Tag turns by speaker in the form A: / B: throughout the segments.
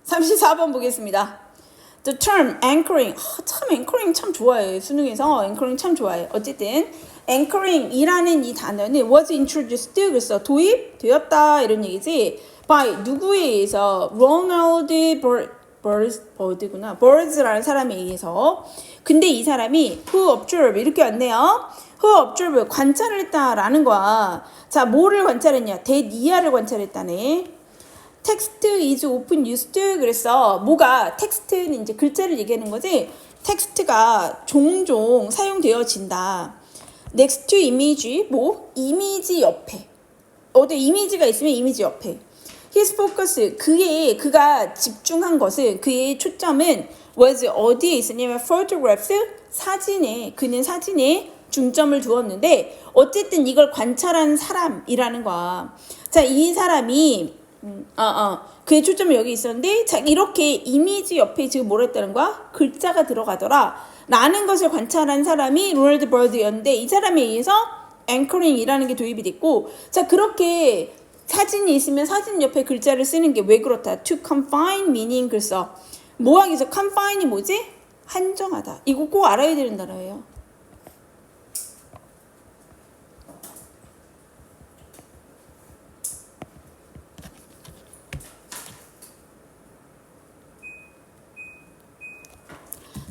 A: 34번 보겠습니다. The term anchoring. 참 anchoring 참 좋아해. 수능에서 anchoring 참 좋아해. 어쨌든 anchoring이라는 이 단어는 was introduced, 그래서 도입되었다 이런 얘기지. by 누구에 의해서? Ronald Birds라는 사람에 의해서. 근데 이 사람이 who observe 이렇게 왔네요. who observe 관찰을 했다라는 거야. 자, 뭐를 관찰했냐? 대니아를 관찰했다네. text is often used. 그래서 뭐가 텍스트는 이제 글자를 얘기하는 거지. 텍스트가 종종 사용되어진다. next to image, 뭐 이미지 옆에. 어디 이미지가 있으면 이미지 옆에. his focus, 그가 집중한 것은, 그의 초점은 was 어디에 있었냐면 photographs, 사진에, 그는 사진에 중점을 두었는데 어쨌든 이걸 관찰한 사람이라는 거야. 자, 이 사람이 그의 초점이 여기 있었는데, 자, 이렇게 이미지 옆에 지금 뭐라 했다는 거야? 글자가 들어가더라 라는 것을 관찰한 사람이 로널드 버드였는데, 이 사람에 의해서 앵커링이라는 게 도입이 됐고, 자, 그렇게 사진이 있으면 사진 옆에 글자를 쓰는 게 왜 그렇다? To confine meaning, 그래서 뭐 하기 위해서? confine이 뭐지? 한정하다. 이거 꼭 알아야 되는 단어예요.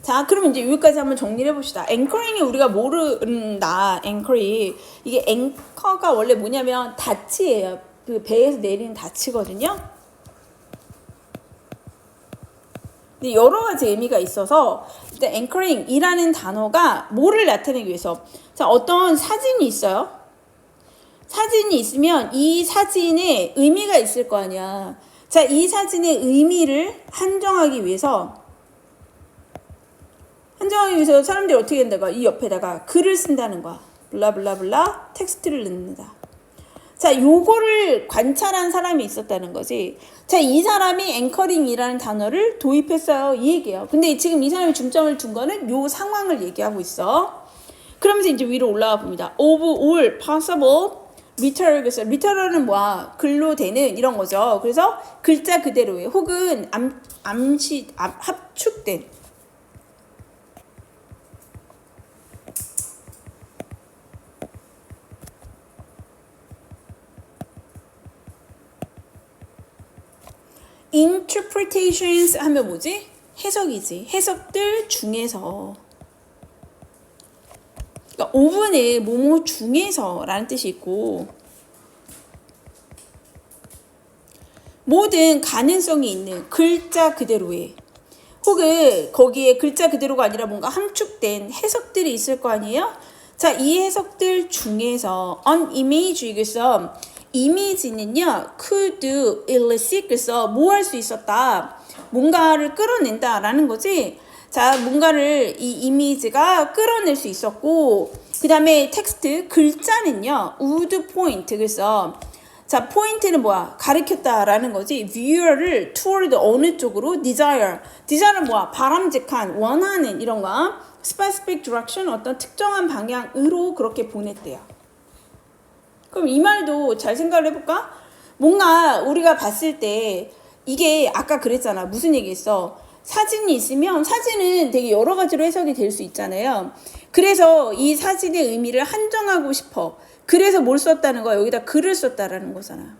A: 자, 그럼 이제 여기까지 한번 정리를 해봅시다. 앵커링이 우리가 모른다. 앵커링. 이게 앵커가 원래 뭐냐면 닻이에요. 그 배에서 내리는 닻이거든요. 근데 여러 가지 의미가 있어서 일단 앵커링이라는 단어가 뭐를 나타내기 위해서. 자, 어떤 사진이 있어요. 사진이 있으면 이 사진에 의미가 있을 거 아니야. 자, 이 사진의 의미를 한정하기 위해서 사람들이 어떻게 한다고? 이 옆에다가 글을 쓴다는 거야. 블라블라블라 텍스트를 넣는다. 자, 요거를 관찰한 사람이 있었다는 거지. 자, 이 사람이 앵커링이라는 단어를 도입했어요. 이 얘기예요. 근데 지금 이 사람이 중점을 둔 거는 요 상황을 얘기하고 있어. 그러면서 이제 위로 올라가 봅니다. Of all possible literal, 그래서 literal은 뭐야? 글로 되는 이런 거죠. 그래서 글자 그대로의 혹은 합축된 interpretations 하면 뭐지? 해석이지. 해석들 중에서. 그러니까 오분의 뭐뭐 중에서 라는 뜻이 있고, 모든 가능성이 있는 글자 그대로의, 혹은 거기에 글자 그대로가 아니라 뭔가 함축된 해석들이 있을 거 아니에요? 자, 이 해석들 중에서 on image, 그래서 이미지는요, could elicit, 그래서 뭐 할 수 있었다? 뭔가를 끌어낸다 라는 거지. 자, 뭔가를 이 이미지가 끌어낼 수 있었고, 그 다음에 텍스트, 글자는요, would point, 그래서 자, 포인트는 뭐야? 가리켰다 라는 거지. viewer를 toward 어느 쪽으로? desire는 뭐야? 바람직한, 원하는 이런 거. specific direction, 어떤 특정한 방향으로 그렇게 보냈대요. 그럼 이 말도 잘 생각을 해볼까? 뭔가 우리가 봤을 때 이게 아까 그랬잖아. 무슨 얘기했어? 사진이 있으면 사진은 되게 여러 가지로 해석이 될 수 있잖아요. 그래서 이 사진의 의미를 한정하고 싶어. 그래서 뭘 썼다는 거야? 여기다 글을 썼다라는 거잖아.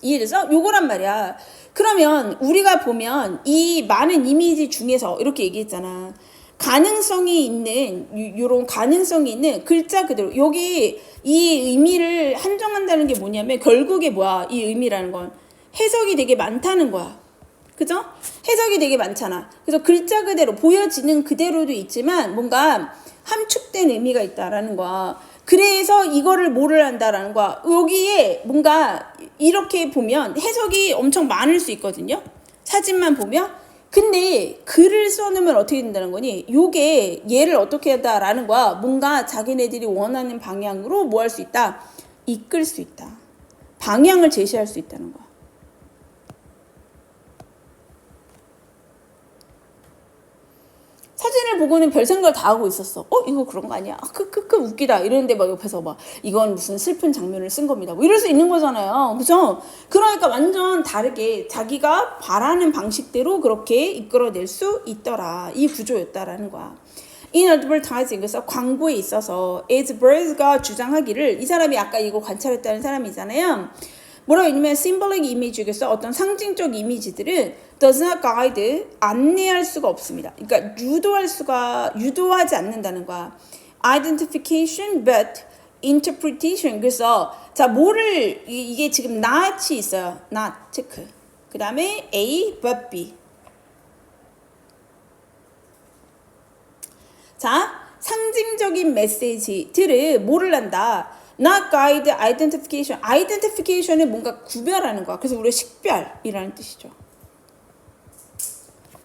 A: 이해돼서? 요거란 말이야. 그러면 우리가 보면 이 많은 이미지 중에서 이렇게 얘기했잖아. 가능성이 있는, 요런 가능성이 있는 글자 그대로. 여기 이 의미를 한정한다는 게 뭐냐면 결국에 뭐야? 이 의미라는 건 해석이 되게 많다는 거야. 그죠? 해석이 되게 많잖아. 그래서 글자 그대로 보여지는 그대로도 있지만 뭔가 함축된 의미가 있다라는 거야. 그래서 이거를 뭐를 한다라는 거야. 여기에 뭔가 이렇게 보면 해석이 엄청 많을 수 있거든요. 사진만 보면. 근데 글을 써놓으면 어떻게 된다는 거니? 요게 얘를 어떻게 한다라는 거야. 뭔가 자기네들이 원하는 방향으로 뭐 할 수 있다? 이끌 수 있다. 방향을 제시할 수 있다는 거야. 사진을 보고 보고는 별 생각을 다 하고 있었어. 이거 그런 거 아니야? 크크크 웃기다. 이러는데 막 옆에서 막 이건 무슨 슬픈 장면을 쓴 겁니다. 뭐 이럴 수 있는 거잖아요. 그죠? 그러니까 완전 다르게 자기가 바라는 방식대로 그렇게 이끌어낼 수 있더라. 이 구조였다라는 거야. In advertising, 그래서 광고에 있어서 Edsberg가 주장하기를, 이 사람이 아까 이거 관찰했다는 사람이잖아요. 뭐라고 했냐면 symbolic image에서 어떤 상징적 이미지들은 does not guide, 안내할 수가 없습니다. 그러니까 유도하지 않는다는 거야. Identification but interpretation. 그래서 자, 뭐를 이게 지금 not이 있어요. not 체크. 그 다음에 A but B. 자, 상징적인 메시지들을 뭐를 한다? Not guide identification. identification은 뭔가 구별하는 거야. 그래서 우리가 식별이라는 뜻이죠.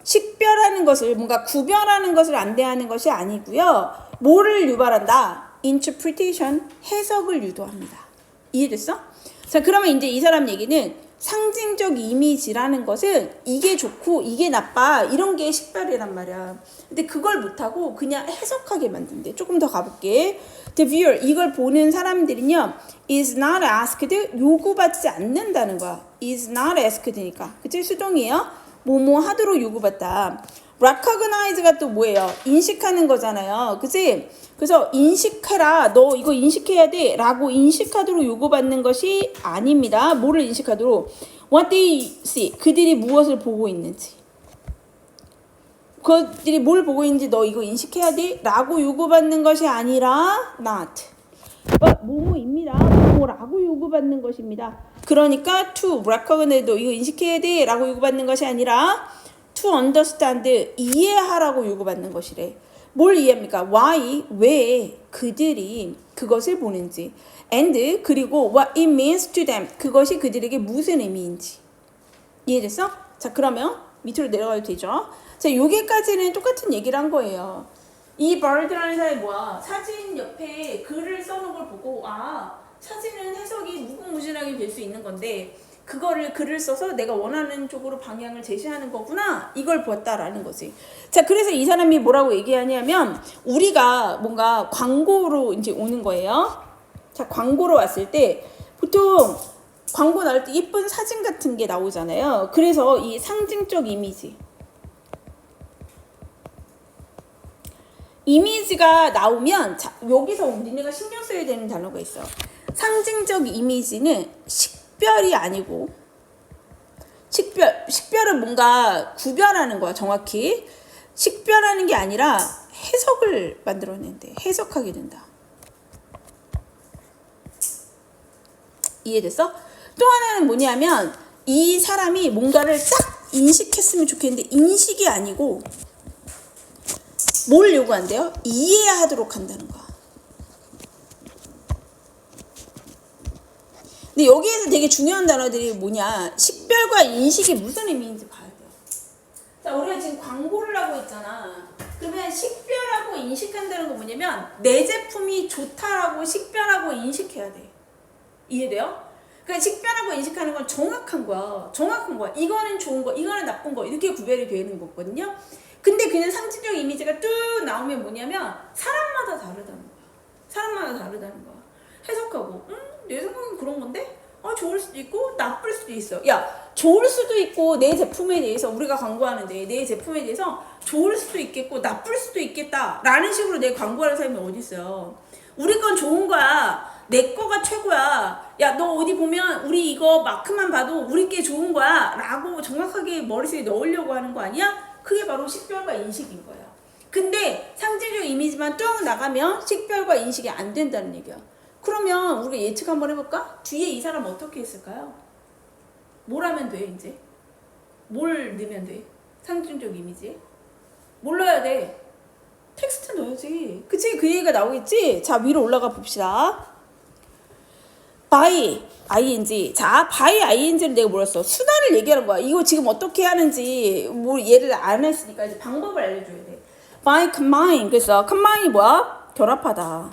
A: 식별하는 것을, 뭔가 구별하는 것을 안내하는 것이 아니고요. 뭐를 유발한다? interpretation, 해석을 유도합니다. 이해됐어? 자, 그러면 이제 이 사람 얘기는 상징적 이미지라는 것은 이게 좋고 이게 나빠 이런 게 식별이란 말이야. 근데 그걸 못하고 그냥 해석하게 만든대. 조금 더 가볼게. The viewer, 이걸 보는 사람들은요, is not asked, 요구받지 않는다는 거야. is not asked니까. 그치? 수동이에요. 뭐뭐 하도록 요구받다. recognize가 또 뭐예요? 인식하는 거잖아요. 그치? 그래서 인식해라. 너 이거 인식해야 돼. 라고 인식하도록 요구받는 것이 아닙니다. 뭐를 인식하도록? What they see. 그들이 무엇을 보고 있는지. 그들이 뭘 보고 있는지 너 이거 인식해야 돼. 라고 요구받는 것이 아니라 not. 뭐뭐입니다. 뭐라고 요구받는 것입니다. 그러니까 to recognize, 너 이거 인식해야 돼. 라고 요구받는 것이 아니라 to understand, 이해하라고 요구받는 것이래. 뭘 이해합니까? Why, 왜 그들이 그것을 보는지. And, 그리고 what it means to them, 그것이 그들에게 무슨 의미인지. 이해됐어? 자, 그러면 밑으로 내려가도 되죠? 자, 여기까지는 똑같은 얘기를 한 거예요. 이 버드라는 사람이 뭐야? 사진 옆에 글을 써놓은 걸 보고, 사진은 해석이 무궁무진하게 될 수 있는 건데 그거를 글을 써서 내가 원하는 쪽으로 방향을 제시하는 거구나, 이걸 보았다라는 거지. 자, 그래서 이 사람이 뭐라고 얘기하냐면, 우리가 뭔가 광고로 이제 오는 거예요. 자, 광고로 왔을 때 보통 광고 나올 때 예쁜 사진 같은 게 나오잖아요. 그래서 이 상징적 이미지가 나오면, 자, 여기서 니네가 신경 써야 되는 단어가 있어. 상징적 이미지는 식별이 아니고, 식별은 뭔가 구별하는 거야. 정확히 식별하는 게 아니라 해석을 만들어낸대. 해석하게 된다. 이해됐어? 또 하나는 뭐냐면, 이 사람이 뭔가를 딱 인식했으면 좋겠는데 인식이 아니고 뭘 요구한대요? 이해하도록 한다는 거야. 근데 여기에서 되게 중요한 단어들이 뭐냐, 식별과 인식이 무슨 의미인지 봐야 돼요. 자, 우리가 지금 광고를 하고 있잖아. 그러면 식별하고 인식한다는 건 뭐냐면, 내 제품이 좋다라고 식별하고 인식해야 돼. 이해돼요? 그러니까 식별하고 인식하는 건 정확한 거야. 이거는 좋은 거, 이거는 나쁜 거, 이렇게 구별이 되는 거거든요. 근데 그냥 상징적 이미지가 뚝 나오면 뭐냐면, 사람마다 다르다는 거야. 해석하고, 내 생각은 그런 건데? 좋을 수도 있고 나쁠 수도 있어. 야, 좋을 수도 있고, 내 제품에 대해서 우리가 광고하는데 내 제품에 대해서 좋을 수도 있겠고 나쁠 수도 있겠다 라는 식으로 내 광고하는 사람이 어디 있어요. 우리 건 좋은 거야, 내 거가 최고야, 야 너 어디 보면 우리 이거 마크만 봐도 우리 게 좋은 거야 라고 정확하게 머릿속에 넣으려고 하는 거 아니야? 그게 바로 식별과 인식인 거야. 근데 상징적 이미지만 쭉 나가면 식별과 인식이 안 된다는 얘기야. 그러면 우리가 예측 한번 해볼까? 뒤에 이 사람 어떻게 했을까요? 뭘 하면 돼, 이제? 뭘 넣으면 돼? 상징적 이미지? 뭘 넣어야 돼? 텍스트 넣어야지. 그치? 그 얘기가 나오겠지? 자, 위로 올라가 봅시다. by, ing. 자, by ing를 내가 뭐랬어? 수단을 얘기하는 거야. 이거 지금 어떻게 하는지, 뭐, 얘를 안 했으니까 이제 방법을 알려줘야 돼. by combine. 그래서 combine이 뭐야? 결합하다.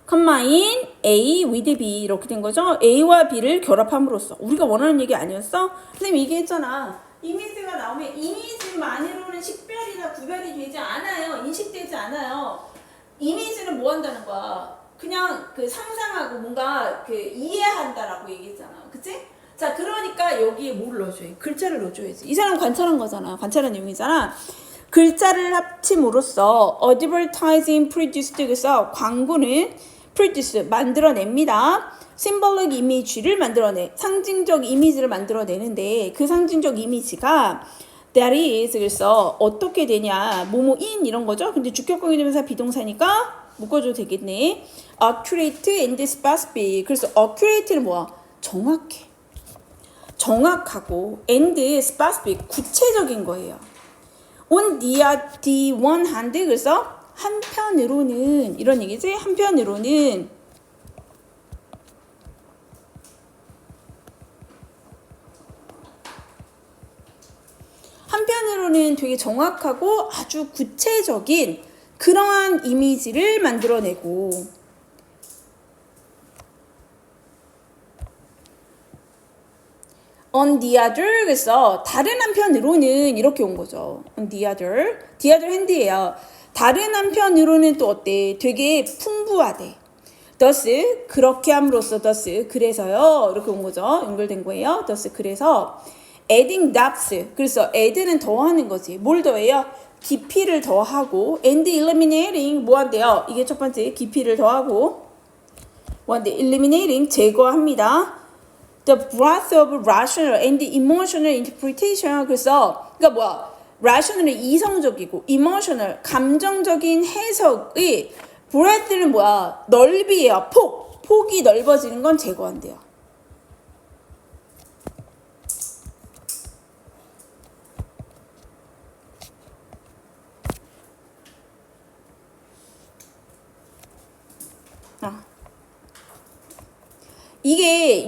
A: combine A with B 이렇게 된 거죠. A와 B를 결합함으로써. 우리가 원하는 얘기 아니었어? 선생님 얘기했잖아. 이미지가 나오면 이미지만으로는 식별이나 구별이 되지 않아요. 인식되지 않아요. 이미지는 뭐 한다는 거야? 그냥 그 상상하고 뭔가 그 이해한다라고 얘기했잖아. 그치? 자, 그러니까 여기에 뭘 넣어줘야 돼? 글자를 넣어줘야지. 이 사람 관찰한 거잖아. 관찰한 내용이잖아. 글자를 합침으로써 advertising produced 그래서 광고는 produce 만들어냅니다. symbolic image를 만들어내 상징적 이미지를 만들어내는데 그 상징적 이미지가 that is 그래서 어떻게 되냐 뭐뭐인 이런 거죠. 근데 주격공유 대명사 비동사니까 묶어줘도 되겠네. accurate and specific 그래서 accurate는 뭐야? 정확해. 정확하고 and specific 구체적인 거예요. on the one hand 그래서 한편으로는 이런 얘기지. 한편으로는 되게 정확하고 아주 구체적인 그러한 이미지를 만들어내고 on the other 그래서 다른 한편으로는 이렇게 온 거죠. on the other hand예요. 다른 한편으로는 또 어때? 되게 풍부하대. thus 그렇게 함으로써 thus 그래서요 이렇게 온 거죠. 연결된 거예요. thus 그래서 adding depth 그래서 add는 더하는 거지. 뭘 더해요? 깊이를 더하고 and eliminating 뭐 한대요? 이게 첫 번째 깊이를 더하고 뭐 한대? eliminating 제거합니다. The breadth of rational and emotional interpretation 그래서 그러니까 뭐야? rational은 이성적이고 emotional 감정적인 해석의 breadth는 뭐야? 넓이에요. 폭이 넓어지는 건 제거한대요.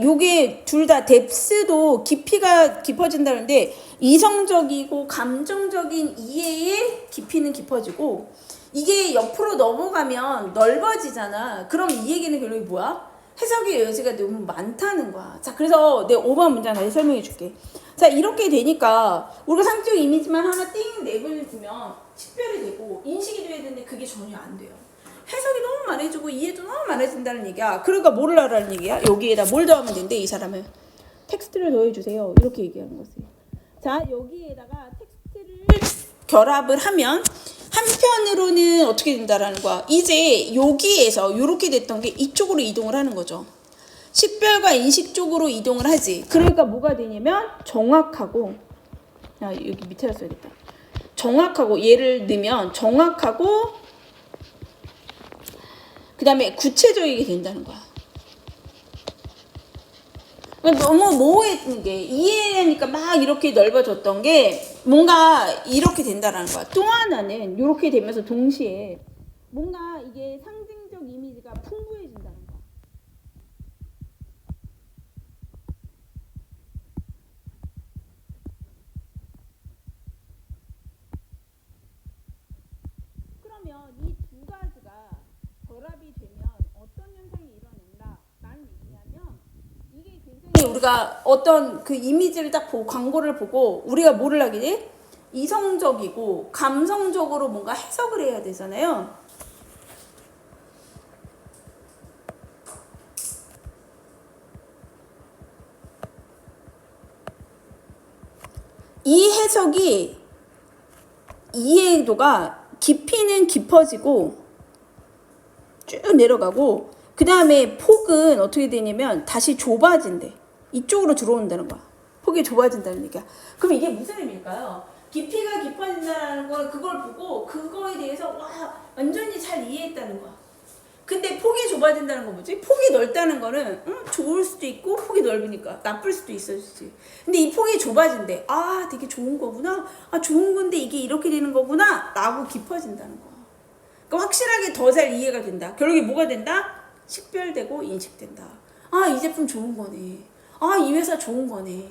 A: 요게 둘 다 뎁스도 깊이가 깊어진다는데 이성적이고 감정적인 이해의 깊이는 깊어지고 이게 옆으로 넘어가면 넓어지잖아. 그럼 이 얘기는 결국에 뭐야? 해석의 여지가 너무 많다는 거야. 자, 그래서 내 5번 문장 다시 설명해 줄게. 자, 이렇게 되니까 우리가 상징적 이미지만 하나 띵 내보내주면 식별이 되고 인식이 돼야 되는데 그게 전혀 안 돼요. 해석이 너무 많아지고 이해도 너무 많아진다는 얘기야. 그러니까 뭐를 하라는 얘기야? 여기에다 뭘 더하면 된대 이 사람은. 텍스트를 더해주세요. 이렇게 얘기하는 거지. 자, 여기에다가 텍스트를 결합을 하면 한편으로는 어떻게 된다라는 거야. 이제 여기에서 이렇게 됐던 게 이쪽으로 이동을 하는 거죠. 식별과 인식 쪽으로 이동을 하지. 그러니까 뭐가 되냐면 정확하고 여기 밑에다 써야겠다. 정확하고 얘를 넣으면 정확하고 그 다음에 구체적이게 된다는 거야. 너무 모호했던 게 이해하니까 막 이렇게 넓어졌던 게 뭔가 이렇게 된다는 거야. 또 하나는 이렇게 되면서 동시에 뭔가 이게 상징적 이미지가 풍부해진다는 거야. 그러면 이 두 가지가 결합이 되면 어떤 현상이 일어난다라는 얘기냐면 이게 굉장히 우리가 어떤 그 이미지를 딱 보고 광고를 보고 우리가 뭐를 하게 돼? 이성적이고 감성적으로 뭔가 해석을 해야 되잖아요. 이 해석이 이해도가 깊이는 깊어지고 쭉 내려가고 그 다음에 폭은 어떻게 되냐면 다시 좁아진대. 이쪽으로 들어온다는 거야. 폭이 좁아진다는 얘기야. 그럼 이게 무슨 의미일까요? 깊이가 깊어진다는 건 그걸 보고 그거에 대해서 와 완전히 잘 이해했다는 거야. 근데 폭이 좁아진다는 건 뭐지? 폭이 넓다는 거는 좋을 수도 있고 폭이 넓으니까 나쁠 수도 있었지. 근데 이 폭이 좁아진대. 아 되게 좋은 거구나. 아 좋은 건데 이게 이렇게 되는 거구나 라고 깊어진다는 거야. 그러니까 확실하게 더 잘 이해가 된다. 결국에 뭐가 된다? 식별되고 인식된다. 아 이 제품 좋은 거네. 아 이 회사 좋은 거네.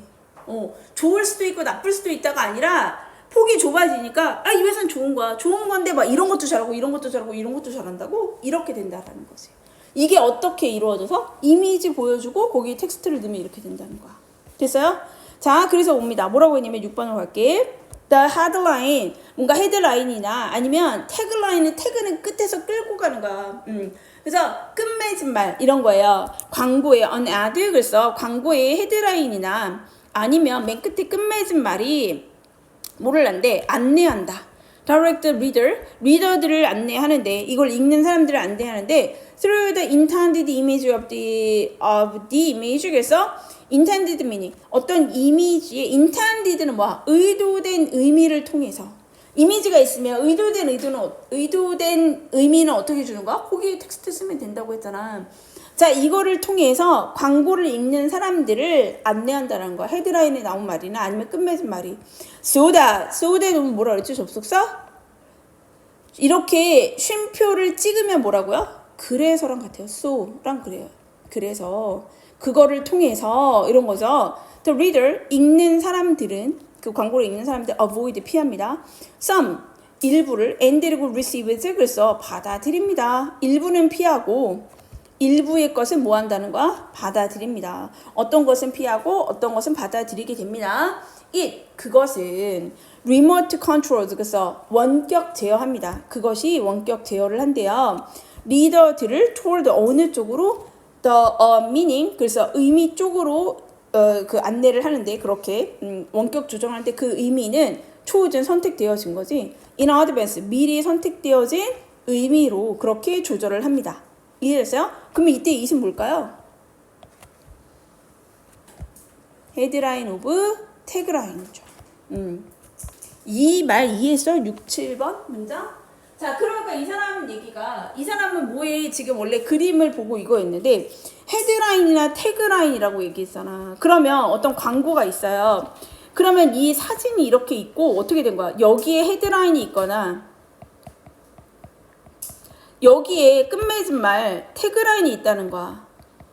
A: 좋을 수도 있고 나쁠 수도 있다가 아니라 폭이 좁아지니까 아 이 회사는 좋은 거야. 좋은 건데 막 이런 것도 잘하고 이런 것도 잘하고 이런 것도 잘한다고 이렇게 된다라는 거지. 이게 어떻게 이루어져서 이미지 보여주고 거기에 텍스트를 넣으면 이렇게 된다는 거야. 됐어요? 자, 그래서 옵니다. 뭐라고 했냐면 6번으로 갈게. The headline, 뭔가 헤드라인이나 아니면 태그라인은 태그는 끝에서 끌고 가는 거야. 그래서 끝맺은 말 이런 거예요. 광고에 an ad, 그래서 광고의 헤드라인이나 아니면 맨 끝에 끝맺은 말이 뭐를 한대? 안내한다. direct reader, 리더들을 안내하는데 이걸 읽는 사람들을 안내하는데 through the intended image of the image. 그래서 intended meaning, 어떤 이미지의 intended는 뭐야? 의도된 의미를 통해서. 이미지가 있으면 의도된 의미는 어떻게 주는 거야? 거기에 텍스트 쓰면 된다고 했잖아. 자, 이거를 통해서 광고를 읽는 사람들을 안내한다는 거야. 헤드라인에 나온 말이나 아니면 끝맺은 말이. so that은 뭐라 그랬지? 접속사? 이렇게 쉼표를 찍으면 뭐라고요? 그래서랑 같아요. so랑 그래요. 그래서 그거를 통해서 이런 거죠. The reader, 읽는 사람들은, 그 광고를 읽는 사람들 avoid, 피합니다. some, 일부를, and 그리고 receives, 그래서 받아들입니다. 일부는 피하고 일부의 것은 뭐 한다는 거야? 받아들입니다. 어떤 것은 피하고 어떤 것은 받아들이게 됩니다. 그것은 remote controls, 그래서 원격 제어합니다. 그것이 원격 제어를 한대요. 리더들을 toward 어느 쪽으로 the meaning, 그래서 의미 쪽으로 그 안내를 하는데 그렇게 원격 조정할 때 그 의미는 chosen, 선택되어진 거지. in advance, 미리 선택되어진 의미로 그렇게 조절을 합니다. 이해됐어요? 그러면 이때 이것은 뭘까요? 헤드라인 오브 태그라인이죠. 이 말 이해했어? 6, 7번 문장? 자, 그러니까 이 사람은 뭐에 지금 원래 그림을 보고 이거였는데 헤드라인이나 태그라인이라고 얘기했잖아. 그러면 어떤 광고가 있어요. 그러면 이 사진이 이렇게 있고 어떻게 된 거야? 여기에 헤드라인이 있거나 여기에 끝맺은 말 태그라인이 있다는 거야.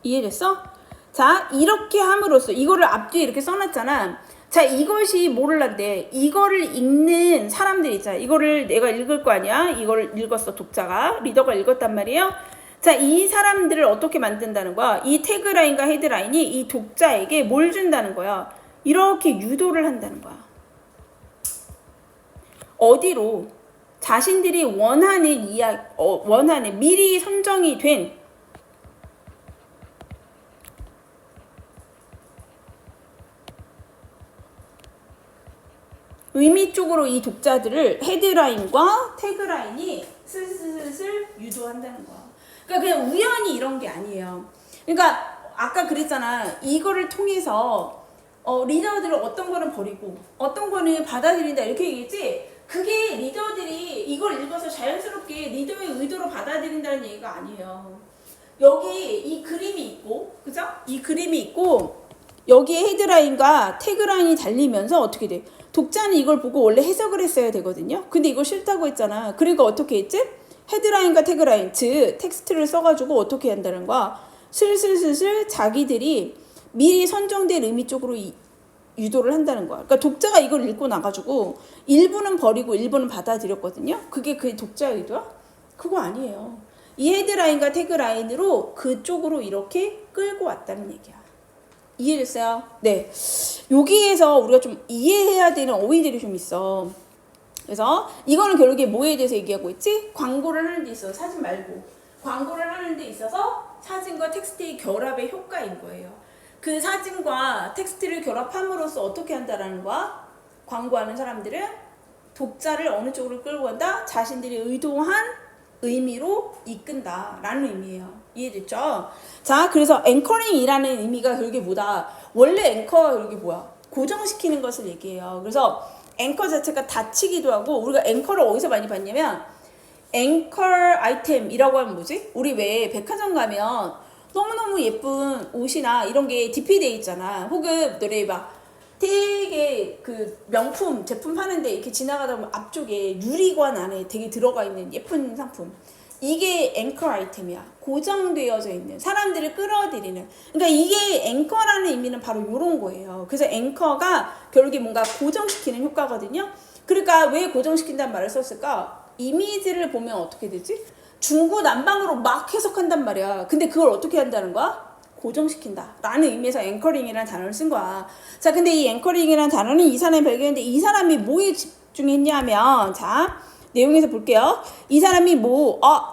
A: 이해됐어? 자, 이렇게 함으로써 이거를 앞뒤에 이렇게 써놨잖아. 자, 이것이 뭐를 한대? 이거를 읽는 사람들 있잖아. 이거를 내가 읽을 거 아니야? 이걸 읽었어, 독자가. 리더가 읽었단 말이에요. 자, 이 사람들을 어떻게 만든다는 거야? 이 태그라인과 헤드라인이 이 독자에게 뭘 준다는 거야? 이렇게 유도를 한다는 거야. 어디로? 자신들이 원하는 미리 선정이 된 의미 쪽으로 이 독자들을 헤드라인과 태그라인이 슬슬슬 유도한다는 거야. 그러니까 그냥 우연히 이런 게 아니에요. 그러니까 아까 그랬잖아. 이거를 통해서 리더들을 어떤 거는 버리고 어떤 거는 받아들인다 이렇게 얘기했지. 그게 리더들이 이걸 읽어서 자연스럽게 리더의 의도로 받아들인다는 얘기가 아니에요. 여기 이 그림이 있고, 그죠? 이 그림이 있고 여기에 헤드라인과 태그라인이 달리면서 어떻게 돼? 독자는 이걸 보고 원래 해석을 했어야 되거든요. 근데 이거 싫다고 했잖아. 그러니까 어떻게 했지? 헤드라인과 태그라인, 즉 텍스트를 써가지고 어떻게 한다는 거야? 슬슬슬슬 자기들이 미리 선정된 의미 쪽으로 유도를 한다는 거야. 그러니까 독자가 이걸 읽고 나가지고 일부는 버리고 일부는 받아들였거든요. 그게 그 독자의 의도야? 그거 아니에요. 이 헤드라인과 태그라인으로 그쪽으로 이렇게 끌고 왔다는 얘기야. 이해됐어요? 네. 여기에서 우리가 좀 이해해야 되는 어휘들이 좀 있어. 그래서 이거는 결국에 뭐에 대해서 얘기하고 있지? 광고를 하는 데 있어서, 사진 말고 광고를 하는 데 있어서 사진과 텍스트의 결합의 효과인 거예요. 그 사진과 텍스트를 결합함으로써 어떻게 한다라는 거야? 광고하는 사람들은 독자를 어느 쪽으로 끌고 간다? 자신들이 의도한 의미로 이끈다라는 의미예요. 이해됐죠? 자, 그래서 앵커링이라는 의미가 그게 뭐다? 원래 앵커가 그게 뭐야? 고정시키는 것을 얘기해요. 그래서 앵커 자체가 닫히기도 하고, 우리가 앵커를 어디서 많이 봤냐면 앵커 아이템이라고 하면 뭐지? 우리 왜 백화점 가면 너무너무 예쁜 옷이나 이런 게 디피되어 있잖아. 혹은 너네 막 되게 그 명품 제품 파는데 이렇게 지나가다 보면 앞쪽에 유리관 안에 되게 들어가 있는 예쁜 상품. 이게 앵커 아이템이야. 고정되어져 있는, 사람들을 끌어들이는. 그러니까 이게 앵커라는 의미는 바로 이런 거예요. 그래서 앵커가 결국에 뭔가 고정시키는 효과거든요. 그러니까 왜 고정시킨다는 말을 썼을까? 이미지를 보면 어떻게 되지? 중구난방으로 막 해석한단 말이야. 근데 그걸 어떻게 한다는 거야? 고정시킨다 라는 의미에서 앵커링이라는 단어를 쓴 거야. 자, 근데 이 앵커링이라는 단어는 이 사람이 발견했는데 이 사람이 뭐에 집중했냐면, 자, 내용에서 볼게요. 이 사람이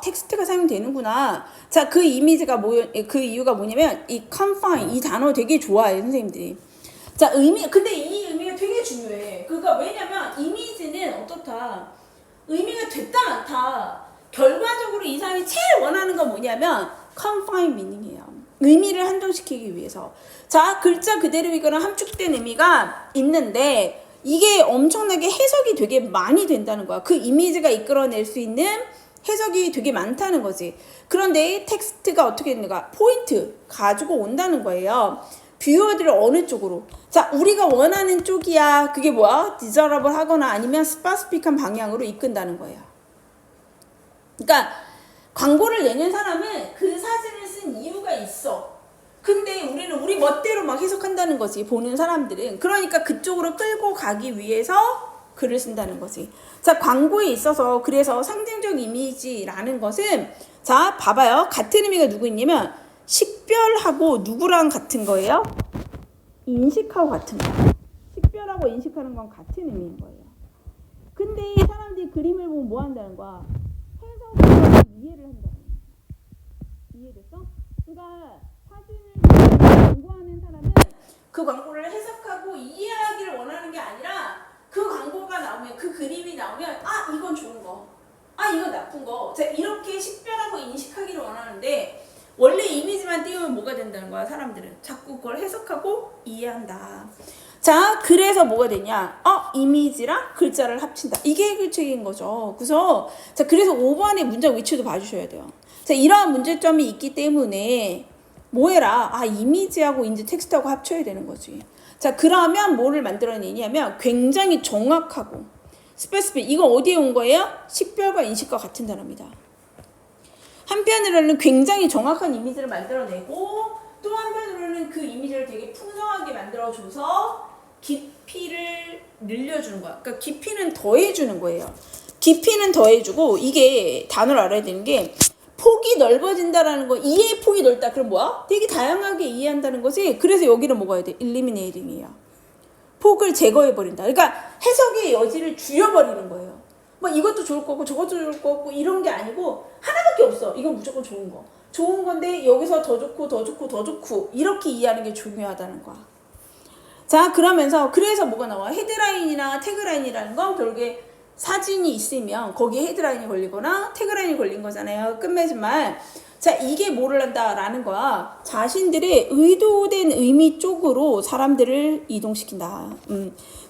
A: 텍스트가 사용되는구나. 자, 그 이미지가 그 이유가 뭐냐면, 이 confine, 이 단어 되게 좋아해요, 선생님들이. 자, 근데 이 의미가 되게 중요해. 그러니까 왜냐면, 이미지는 어떻다. 의미가 됐다, 않다. 결과적으로 이 사람이 제일 원하는 건 뭐냐면, confine meaning이에요. 의미를 한정시키기 위해서. 자, 글자 그대로 읽거나 함축된 의미가 있는데, 이게 엄청나게 해석이 되게 많이 된다는 거야. 그 이미지가 이끌어낼 수 있는 해석이 되게 많다는 거지. 그런데 텍스트가 어떻게 되는가? 포인트 가지고 온다는 거예요. 뷰어들을 어느 쪽으로? 자, 우리가 원하는 쪽이야. 그게 뭐야? 디저러블 하거나 아니면 스파스픽한 방향으로 이끈다는 거예요. 그러니까 광고를 내는 사람은 그 사진을 쓴 이유가 있어. 근데 우리는 우리 멋대로 막 해석한다는 거지, 보는 사람들은. 그러니까 그쪽으로 끌고 가기 위해서 글을 쓴다는 거지. 자, 광고에 있어서 그래서 상징적 이미지라는 것은, 자, 봐봐요. 같은 의미가 누구 있냐면 식별하고 누구랑 같은 거예요? 인식하고 같은 거예요. 식별하고 인식하는 건 같은 의미인 거예요. 근데 사람들이 그림을 보면 뭐 한다는 거야? 해석을 이해를 한다는 거야. 이해됐어? 그러니까 사진을 광고하는 사람은 그 광고를 해석하고 이해하기를 원하는 게 아니라 그 광고가 나오면, 그 그림이 나오면, 아, 이건 좋은 거, 아, 이건 나쁜 거, 자, 이렇게 식별하고 인식하기를 원하는데, 원래 이미지만 띄우면 뭐가 된다는 거야, 사람들은. 자꾸 그걸 해석하고 이해한다. 자, 그래서 뭐가 되냐? 이미지랑 글자를 합친다. 이게 해결책인 거죠. 그래서 5번의 문장 위치도 봐주셔야 돼요. 자, 이러한 문제점이 있기 때문에 뭐 해라? 이미지하고 이제 텍스트하고 합쳐야 되는 거지. 자, 그러면 뭐를 만들어내냐면 굉장히 정확하고 스페시픽. 이건 어디에 온 거예요? 식별과 인식과 같은 단어입니다. 한편으로는 굉장히 정확한 이미지를 만들어내고, 또 한편으로는 그 이미지를 되게 풍성하게 만들어줘서 깊이를 늘려주는 거야. 그러니까 깊이는 더해주는 거예요. 깊이는 더해주고, 이게 단어를 알아야 되는 게, 폭이 넓어진다라는 거, 이해의 폭이 넓다. 그럼 뭐야? 되게 다양하게 이해한다는 거지. 그래서 여기는 뭐가 해야 돼? eliminating이에요. 폭을 제거해버린다. 그러니까 해석의 여지를 줄여버리는 거예요. 뭐 이것도 좋을 거고 저것도 좋을 거고 이런 게 아니고 하나밖에 없어. 이건 무조건 좋은 거. 좋은 건데 여기서 더 좋고 더 좋고 더 좋고 이렇게 이해하는 게 중요하다는 거야. 자, 그래서 뭐가 나와? 헤드라인이나 태그라인이라는 건 결국에 사진이 있으면 거기에 헤드라인이 걸리거나 태그라인이 걸린 거잖아요. 끝맺은 말. 자, 이게 뭐를 한다라는 거야. 자신들의 의도된 의미 쪽으로 사람들을 이동시킨다.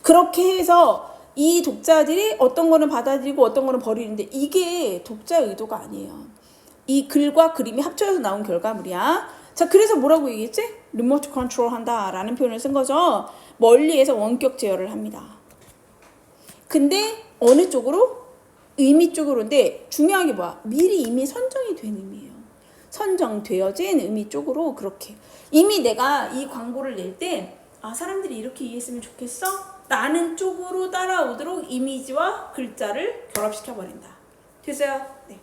A: 그렇게 해서 이 독자들이 어떤 거는 받아들이고 어떤 거는 버리는데, 이게 독자의 의도가 아니에요. 이 글과 그림이 합쳐져서 나온 결과물이야. 자, 그래서 뭐라고 얘기했지? 리모트 컨트롤 한다 라는 표현을 쓴 거죠. 멀리에서 원격 제어를 합니다. 근데 어느 쪽으로? 의미 쪽으로인데, 중요한 게 뭐야? 미리 이미 선정이 된 의미예요. 선정되어진 의미 쪽으로. 그렇게 이미 내가 이 광고를 낼 때 사람들이 이렇게 이해했으면 좋겠어? 라는 쪽으로 따라오도록 이미지와 글자를 결합시켜버린다. 됐어요? 네.